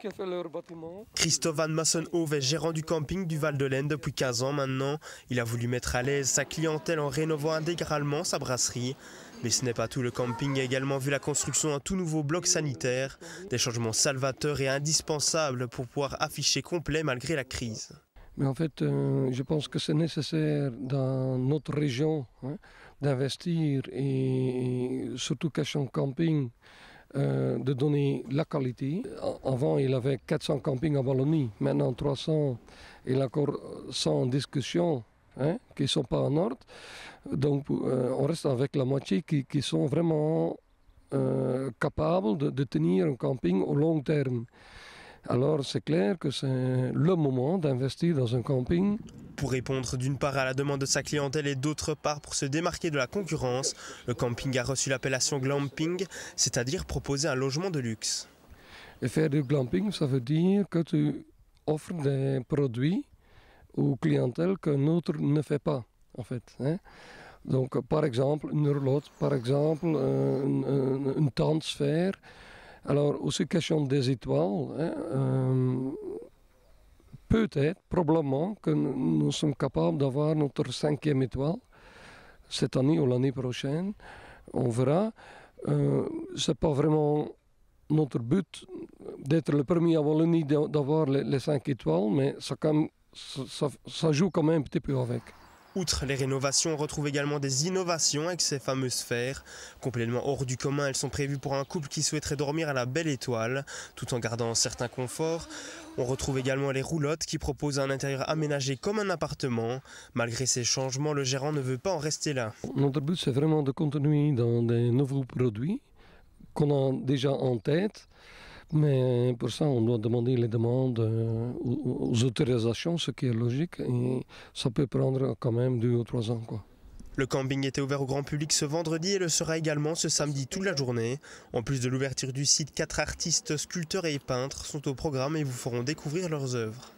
Qui a fait leur bâtiment. Christophe Van Massenhove est gérant du camping du Val de l'Aisne depuis 15 ans maintenant. Il a voulu mettre à l'aise sa clientèle en rénovant intégralement sa brasserie. Mais ce n'est pas tout, le camping a également vu la construction d'un tout nouveau bloc sanitaire. Des changements salvateurs et indispensables pour pouvoir afficher complet malgré la crise. Mais en fait, je pense que c'est nécessaire dans notre région d'investir et surtout Cachan Camping de donner la qualité. Avant, il avait 400 campings en Wallonie, maintenant 300 et encore 100 en discussion qui ne sont pas en ordre. Donc on reste avec la moitié qui sont vraiment capables de tenir un camping au long terme. Alors c'est clair que c'est le moment d'investir dans un camping. Pour répondre d'une part à la demande de sa clientèle et d'autre part pour se démarquer de la concurrence, le camping a reçu l'appellation glamping, c'est-à-dire proposer un logement de luxe. Et faire du glamping, ça veut dire que tu offres des produits aux clientèles qu'un autre ne fait pas, en fait. Donc par exemple une roulotte, par exemple une tente sphère. Alors, aussi question des étoiles, peut-être, probablement, que nous sommes capables d'avoir notre 5e étoile cette année ou l'année prochaine. On verra. Ce n'est pas vraiment notre but d'être le premier à Wallonie d'avoir les 5 étoiles, mais ça joue quand même un petit peu avec. Outre les rénovations, on retrouve également des innovations avec ces fameuses sphères. Complètement hors du commun, elles sont prévues pour un couple qui souhaiterait dormir à la belle étoile, tout en gardant un certain confort. On retrouve également les roulottes qui proposent un intérieur aménagé comme un appartement. Malgré ces changements, le gérant ne veut pas en rester là. Notre but, c'est vraiment de continuer dans des nouveaux produits qu'on a déjà en tête. Mais pour ça, on doit demander les demandes aux autorisations, ce qui est logique, et ça peut prendre quand même 2 ou 3 ans, quoi. Le camping était ouvert au grand public ce vendredi et le sera également ce samedi toute la journée. En plus de l'ouverture du site, 4 artistes, sculpteurs et peintres sont au programme et vous feront découvrir leurs œuvres.